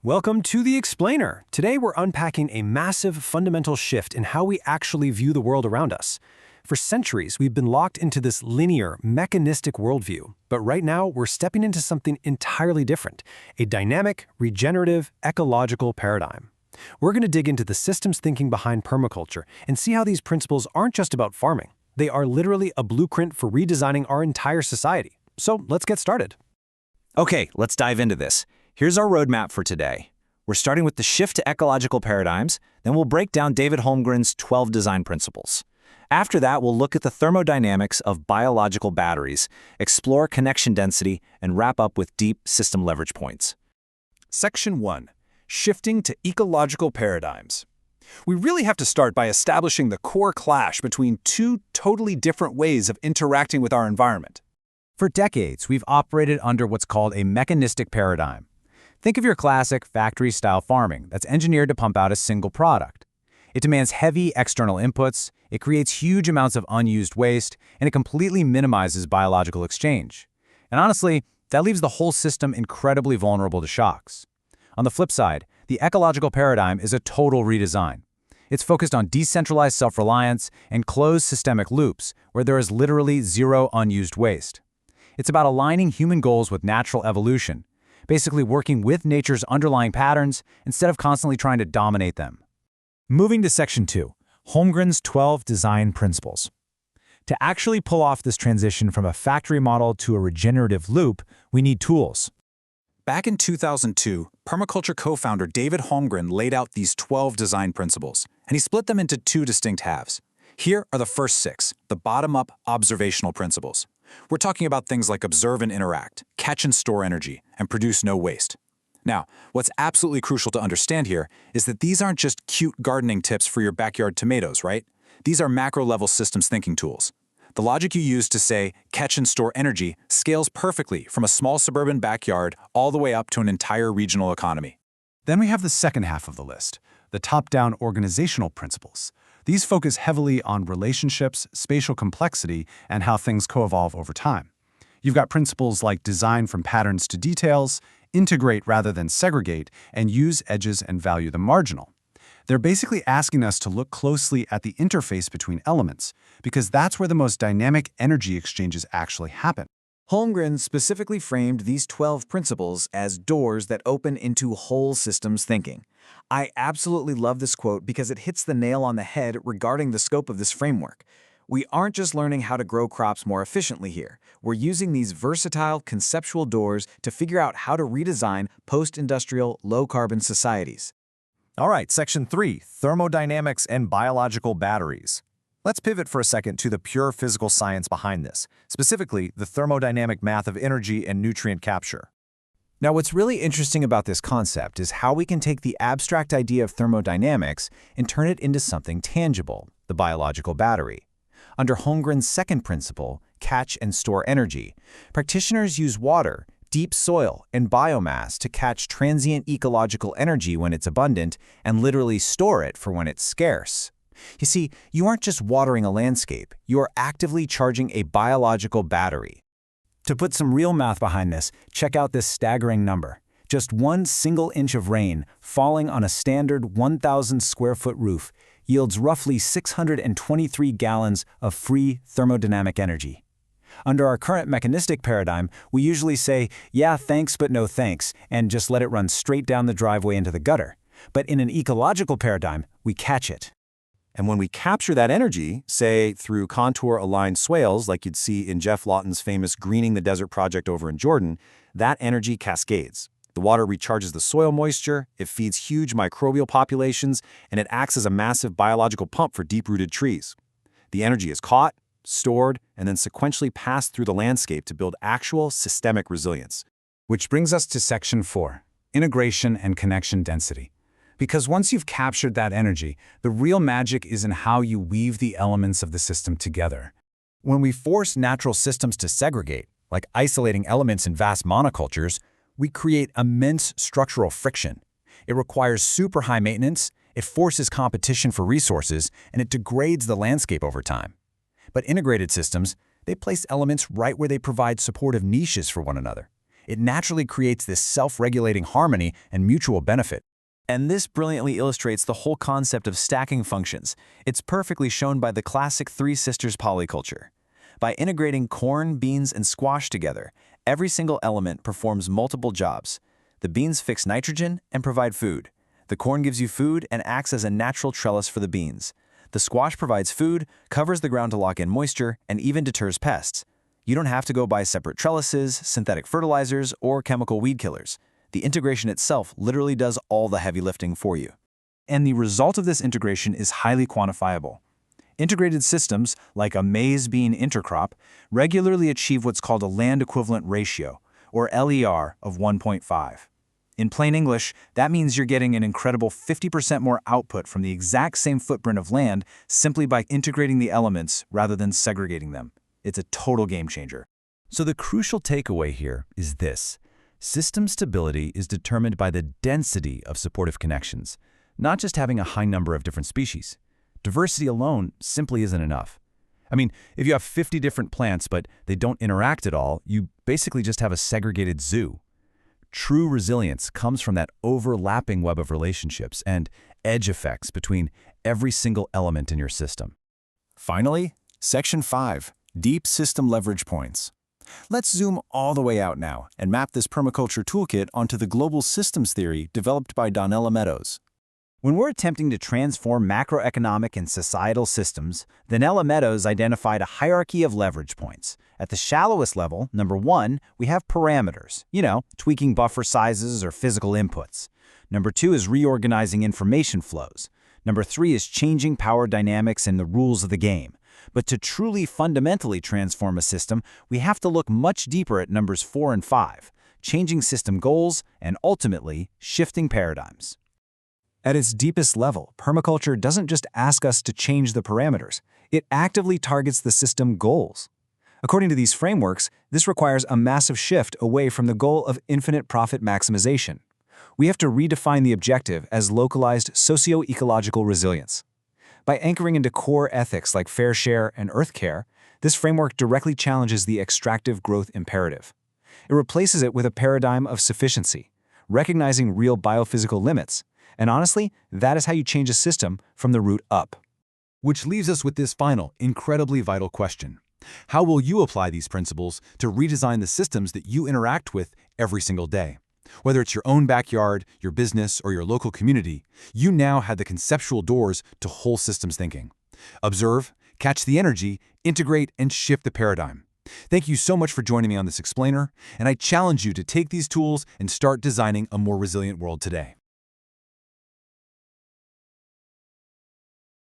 Welcome to The Explainer. Today we're unpacking a massive fundamental shift in how we actually view the world around us. For centuries, we've been locked into this linear, mechanistic worldview, but right now we're stepping into something entirely different, a dynamic, regenerative, ecological paradigm. We're going to dig into the systems thinking behind permaculture and see how these principles aren't just about farming. They are literally a blueprint for redesigning our entire society. So let's get started. Okay, let's dive into this. Here's our roadmap for today. We're starting with the shift to ecological paradigms, then we'll break down David Holmgren's 12 design principles. After that, we'll look at the thermodynamics of biological batteries, explore connection density, and wrap up with deep system leverage points. Section 1. Shifting to ecological paradigms. We really have to start by establishing the core clash between two totally different ways of interacting with our environment. For decades, we've operated under what's called a mechanistic paradigm. Think of your classic factory-style farming that's engineered to pump out a single product. It demands heavy external inputs, it creates huge amounts of unused waste, and it completely minimizes biological exchange. And honestly, that leaves the whole system incredibly vulnerable to shocks. On the flip side, the ecological paradigm is a total redesign. It's focused on decentralized self-reliance and closed systemic loops where there is literally zero unused waste. It's about aligning human goals with natural evolution, basically working with nature's underlying patterns instead of constantly trying to dominate them. Moving to Section 2, Holmgren's 12 design principles. To actually pull off this transition from a factory model to a regenerative loop, we need tools. Back in 2002, permaculture co-founder David Holmgren laid out these 12 design principles, and he split them into two distinct halves. Here are the first 6, the bottom-up observational principles. We're talking about things like observe and interact, catch and store energy, and produce no waste. Now, what's absolutely crucial to understand here is that these aren't just cute gardening tips for your backyard tomatoes, right? These are macro-level systems thinking tools. The logic you use to say catch and store energy scales perfectly from a small suburban backyard all the way up to an entire regional economy. Then we have the second half of the list, the top-down organizational principles. These focus heavily on relationships, spatial complexity, and how things co-evolve over time. You've got principles like design from patterns to details, integrate rather than segregate, and use edges and value the marginal. They're basically asking us to look closely at the interface between elements, because that's where the most dynamic energy exchanges actually happen. Holmgren specifically framed these 12 principles as doors that open into whole systems thinking. I absolutely love this quote because it hits the nail on the head regarding the scope of this framework. We aren't just learning how to grow crops more efficiently here. We're using these versatile, conceptual doors to figure out how to redesign post-industrial, low-carbon societies. All right, Section 3, thermodynamics and biological batteries. Let's pivot for a second to the pure physical science behind this, specifically the thermodynamic math of energy and nutrient capture. Now, what's really interesting about this concept is how we can take the abstract idea of thermodynamics and turn it into something tangible, the biological battery. Under Holmgren's second principle, catch and store energy, practitioners use water, deep soil, and biomass to catch transient ecological energy when it's abundant and literally store it for when it's scarce. You see, you aren't just watering a landscape, you are actively charging a biological battery. To put some real math behind this, check out this staggering number. Just one single inch of rain falling on a standard 1,000 square foot roof yields roughly 623 gallons of free thermodynamic energy. Under our current mechanistic paradigm, we usually say, yeah, thanks, but no thanks, and just let it run straight down the driveway into the gutter. But in an ecological paradigm, we catch it. And when we capture that energy, say through contour-aligned swales like you'd see in Jeff Lawton's famous Greening the Desert project over in Jordan, that energy cascades. The water recharges the soil moisture, it feeds huge microbial populations, and it acts as a massive biological pump for deep-rooted trees. The energy is caught, stored, and then sequentially passed through the landscape to build actual systemic resilience. Which brings us to Section 4, integration and connection density. Because once you've captured that energy, the real magic is in how you weave the elements of the system together. When we force natural systems to segregate, like isolating elements in vast monocultures, we create immense structural friction. It requires super high maintenance, it forces competition for resources, and it degrades the landscape over time. But integrated systems, they place elements right where they provide supportive niches for one another. It naturally creates this self-regulating harmony and mutual benefit. And this brilliantly illustrates the whole concept of stacking functions. It's perfectly shown by the classic Three Sisters polyculture. By integrating corn, beans, and squash together, every single element performs multiple jobs. The beans fix nitrogen and provide food. The corn gives you food and acts as a natural trellis for the beans. The squash provides food, covers the ground to lock in moisture, and even deters pests. You don't have to go buy separate trellises, synthetic fertilizers, or chemical weed killers. The integration itself literally does all the heavy lifting for you. And the result of this integration is highly quantifiable. Integrated systems, like a maize-bean intercrop, regularly achieve what's called a land equivalent ratio, or LER, of 1.5. In plain English, that means you're getting an incredible 50% more output from the exact same footprint of land simply by integrating the elements rather than segregating them. It's a total game changer. So the crucial takeaway here is this. System stability is determined by the density of supportive connections, not just having a high number of different species. Diversity alone simply isn't enough. I mean, if you have 50 different plants but they don't interact at all, you basically just have a segregated zoo. True resilience comes from that overlapping web of relationships and edge effects between every single element in your system. Finally, Section 5, Deep System Leverage Points. Let's zoom all the way out now and map this permaculture toolkit onto the global systems theory developed by Donella Meadows. When we're attempting to transform macroeconomic and societal systems, Donella Meadows identified a hierarchy of leverage points. At the shallowest level, number 1, we have parameters, tweaking buffer sizes or physical inputs. Number 2 is reorganizing information flows. Number 3 is changing power dynamics and the rules of the game. But to truly fundamentally transform a system, we have to look much deeper at numbers 4 and 5, changing system goals and ultimately shifting paradigms. At its deepest level, permaculture doesn't just ask us to change the parameters, it actively targets the system goals. According to these frameworks, this requires a massive shift away from the goal of infinite profit maximization. We have to redefine the objective as localized socio-ecological resilience. By anchoring into core ethics like fair share and earth care, this framework directly challenges the extractive growth imperative. It replaces it with a paradigm of sufficiency, recognizing real biophysical limits. And honestly, that is how you change a system from the root up. Which leaves us with this final, incredibly vital question. How will you apply these principles to redesign the systems that you interact with every single day? Whether it's your own backyard, your business, or your local community, you now have the conceptual doors to whole systems thinking. Observe, catch the energy, integrate, and shift the paradigm. Thank you so much for joining me on this explainer, and I challenge you to take these tools and start designing a more resilient world today.